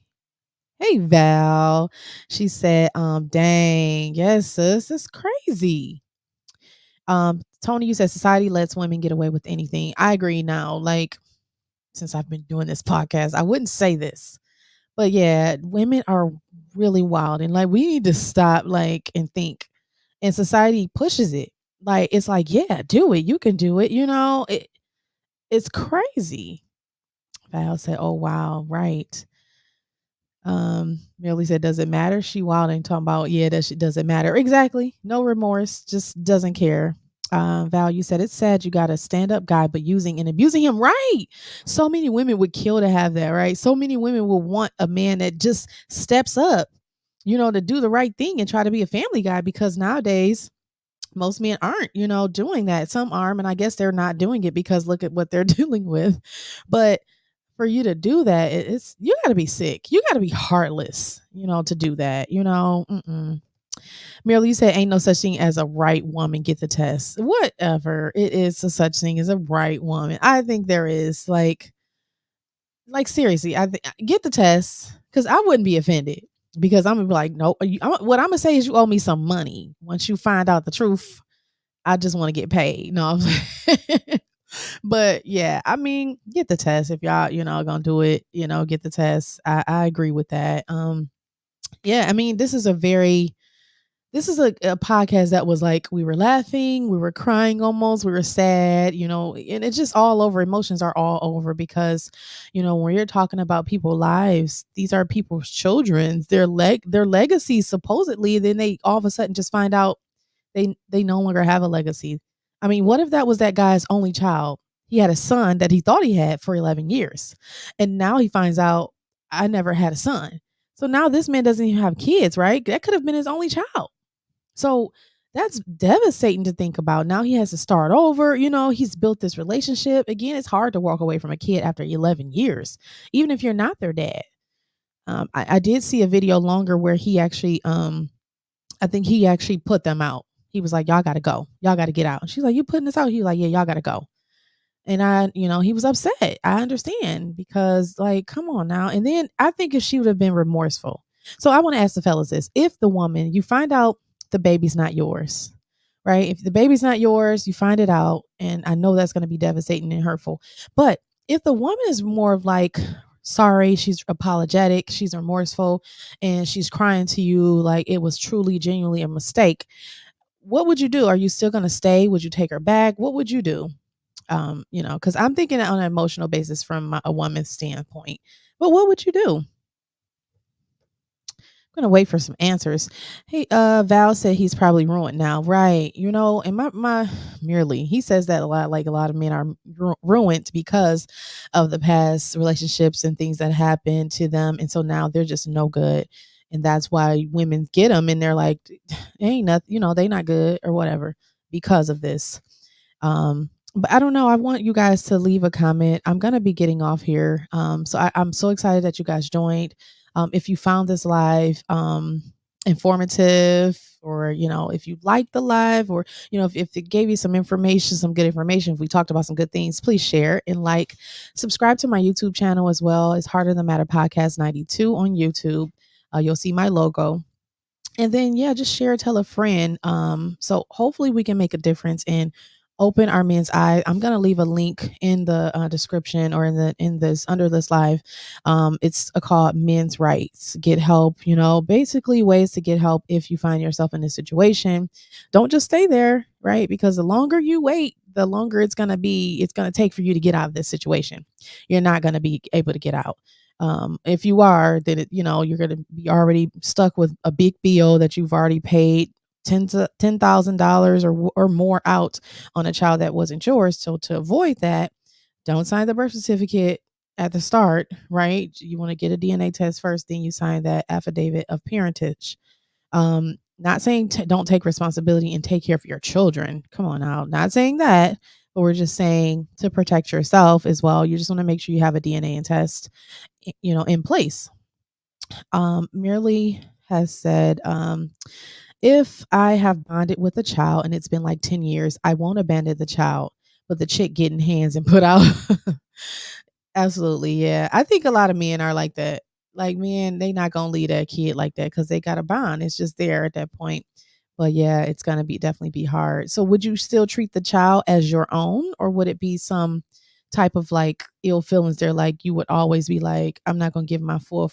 Hey Val, she said, dang, yes, sis, it's crazy. Tony, you said society lets women get away with anything. I agree now. Like, since I've been doing this podcast, I wouldn't say this, but yeah, women are really wild, and like we need to stop and think. And society pushes it. Like it's like, yeah, do it. You can do it. It's crazy. Val said, oh wow, right. Merely said, does it matter? She wild and talking about, yeah, does it matter? Exactly. No remorse, just doesn't care. Val, you said it's sad you got a stand-up guy, but using and abusing him. Right. So many women would kill to have that, right? So many women will want a man that just steps up, to do the right thing and try to be a family guy, because nowadays most men aren't, doing that. Some are, and I guess they're not doing it because look at what they're dealing with. But for you to do that, it's you got to be sick. You got to be heartless, to do that. Merely, you said ain't no such thing as a right woman. Get the test. Whatever. It is a such thing as a right woman. I think there is like seriously. Get the test, because I wouldn't be offended, because I'm gonna be like, nope. What I'm gonna say is you owe me some money. Once you find out the truth, I just want to get paid. No, I'm saying. But yeah, I mean, get the test if y'all, gonna do it, get the test. I agree with that. Yeah, I mean, this is a podcast that was like, we were laughing, we were crying almost, we were sad, and it's just all over. Emotions are all over, because, when you're talking about people's lives, these are people's children, their legacy supposedly, then they all of a sudden just find out they no longer have a legacy. I mean, what if that was that guy's only child? He had a son that he thought he had for 11 years. And now he finds out, I never had a son. So now this man doesn't even have kids, right? That could have been his only child. So that's devastating to think about. Now he has to start over. He's built this relationship. Again, it's hard to walk away from a kid after 11 years, even if you're not their dad. I did see a video longer where he actually, I think he actually put them out. He was like, y'all got to go. Y'all got to get out. And she's like, you putting this out? He was like, yeah, y'all got to go. And he was upset. I understand, because like, come on now. And then I think if she would have been remorseful. So I want to ask the fellas this. If the woman, you find out the baby's not yours, right? If the baby's not yours, you find it out. And I know that's going to be devastating and hurtful. But if the woman is more of like, sorry, she's apologetic, she's remorseful, and she's crying to you like it was truly, genuinely a mistake, what would you do? Are you still going to stay? Would you take her back? What would you do? Because I'm thinking on an emotional basis from a woman's standpoint. But what would you do? gonna wait for some answers. Hey, Val said he's probably ruined now, right? You know, and my merely he says that a lot. Like a lot of men are ruined because of the past relationships and things that happened to them, and so now they're just no good, and that's why women get them, and they're like, ain't nothing, you know, they not good or whatever because of this. But I don't know. I want you guys to leave a comment. I'm gonna be getting off here. So I'm so excited that you guys joined. If you found this live informative, or you know, if you liked the live, or you know, if it gave you some information, some good information, if we talked about some good things, please share and like, subscribe to my YouTube channel as well. It's Harder Than Matter Podcast 92 on YouTube. You'll see my logo. And then yeah, just share, tell a friend. So hopefully we can make a difference and open our men's eye. I'm gonna leave a link in the description, or in this under this live. It's called Men's Rights. Get help. You know, basically ways to get help if you find yourself in this situation. Don't just stay there, right? Because the longer you wait, the longer it's gonna take for you to get out of this situation. You're not gonna be able to get out. If you are, then you know, you're going to be already stuck with a big bill that you've already paid $10,000 or more out on a child that wasn't yours. So to avoid that, don't sign the birth certificate at the start, right? You want to get a DNA test first, then you sign that affidavit of parentage. Not saying don't take responsibility and take care of your children. Come on now, not saying that, but we're just saying to protect yourself as well. You just want to make sure you have a DNA and test, you know, in place. Merely has said, if I have bonded with a child and it's been like 10 years, I won't abandon the child, but the chick getting hands and put out. Absolutely. Yeah. I think a lot of men are like that. Like, man, they not going to leave that kid like that because they got a bond. It's just there at that point. But yeah, it's going to definitely be hard. So would you still treat the child as your own, or would it be some type of like ill feelings there? Like you would always be like, I'm not going to give my full,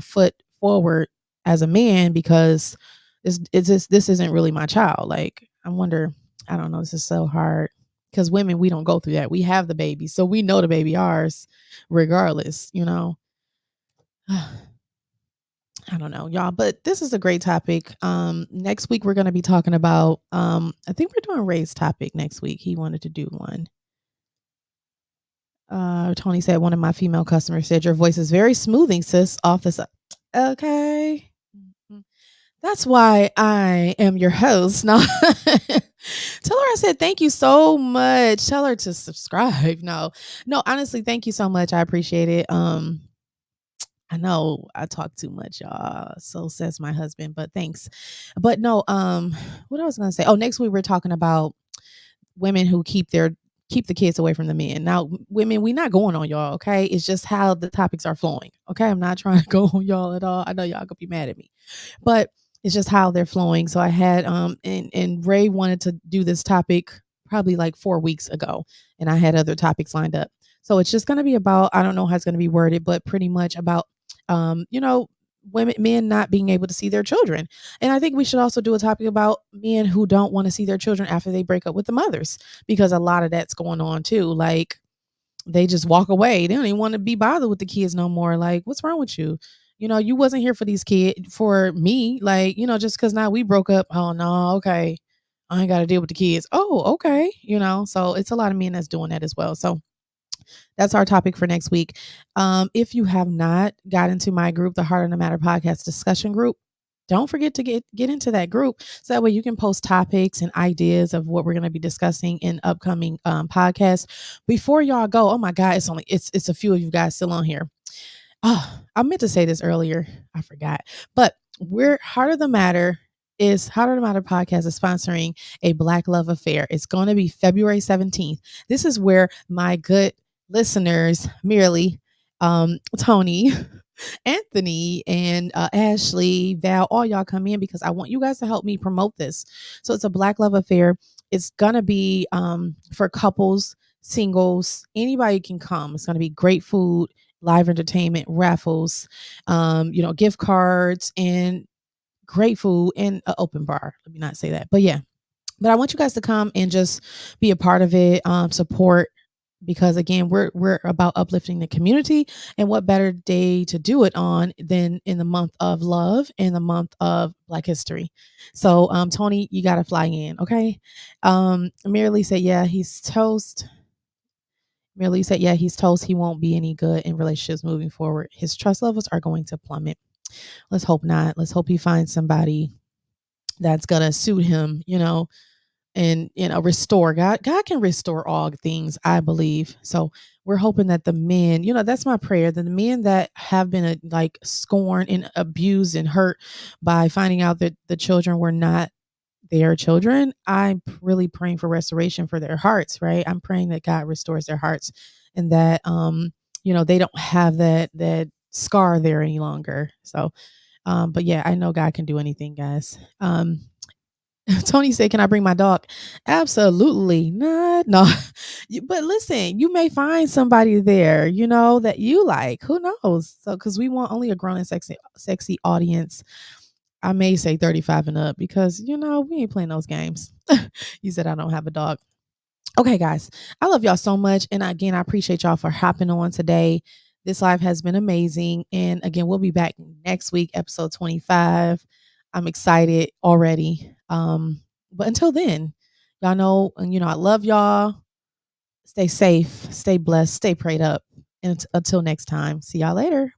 foot forward as a man because this isn't really my child. Like, I wonder, I don't know. This is so hard because women, we don't go through that. We have the baby. So we know the baby ours regardless, you know. I don't know, y'all, but this is a great topic. Next week we're going to be talking about, I think we're doing Ray's topic next week. He wanted to do one. Tony said, one of my female customers said, your voice is very smoothing, sis, off the side. Okay. That's why I am your host. No, tell her I said, thank you so much. Tell her to subscribe. No, honestly, thank you so much. I appreciate it. I know I talk too much, y'all. So says my husband, but thanks. But no, what I was gonna say. Oh, next week we're talking about women who keep the kids away from the men. Now, women, we're not going on y'all, okay? It's just how the topics are flowing. Okay. I'm not trying to go on y'all at all. I know y'all gonna be mad at me, but it's just how they're flowing. So I had and Ray wanted to do this topic probably like 4 weeks ago, and I had other topics lined up. So it's just gonna be about, I don't know how it's gonna be worded, but pretty much about men not being able to see their children. And I think we should also do a topic about men who don't want to see their children after they break up with the mothers, because a lot of that's going on too. Like, they just walk away. They don't even want to be bothered with the kids no more. Like, what's wrong with you? You know, you wasn't here for these kids, for me. Like, you know, just because now we broke up. Oh no, okay, I ain't got to deal with the kids. Oh, okay. You know, so it's a lot of men that's doing that as well. So that's our topic for next week. If you have not got into my group, the Harder Than Matter podcast discussion group, don't forget to get into that group, so that way you can post topics and ideas of what we're going to be discussing in upcoming podcasts. Before y'all go, oh my God, it's a few of you guys still on here. Oh, I meant to say this earlier, I forgot. But Harder Than Matter podcast is sponsoring a Black Love Affair. It's going to be February 17th. This is where my good listeners, merely Tony, Anthony, and Ashley, Val, all y'all come in, because I want you guys to help me promote this. So it's a Black Love Affair. It's gonna be for couples, singles, anybody can come. It's gonna be great food, live entertainment, raffles, gift cards, and great food, and an open bar. Let me not say that, but yeah. But I want you guys to come and just be a part of it, support because again, we're about uplifting the community, and what better day to do it on than in the month of love, in the month of Black History. So Tony, you gotta fly in, okay? Merely said, yeah, he's toast. Merely said, yeah, he's toast. He won't be any good in relationships moving forward. His trust levels are going to plummet. Let's hope not. Let's hope he finds somebody that's gonna suit him, and restore. God can restore all things, I believe. So we're hoping that the men, that's my prayer, that the men that have been like scorned and abused and hurt by finding out that the children were not their children, I'm really praying for restoration for their hearts, right? I'm praying that God restores their hearts, and that they don't have that scar there any longer. So but yeah, I know God can do anything, guys. Tony said, can I bring my dog? Absolutely not. No. But listen, you may find somebody there, that you like. Who knows? So, because we want only a grown and sexy audience. I may say 35 and up because, we ain't playing those games. You said I don't have a dog. Okay, guys, I love y'all so much. And again, I appreciate y'all for hopping on today. This live has been amazing. And again, we'll be back next week, episode 25. I'm excited already. But until then, y'all know, and I love y'all. Stay safe, stay blessed, stay prayed up. And until next time, see y'all later.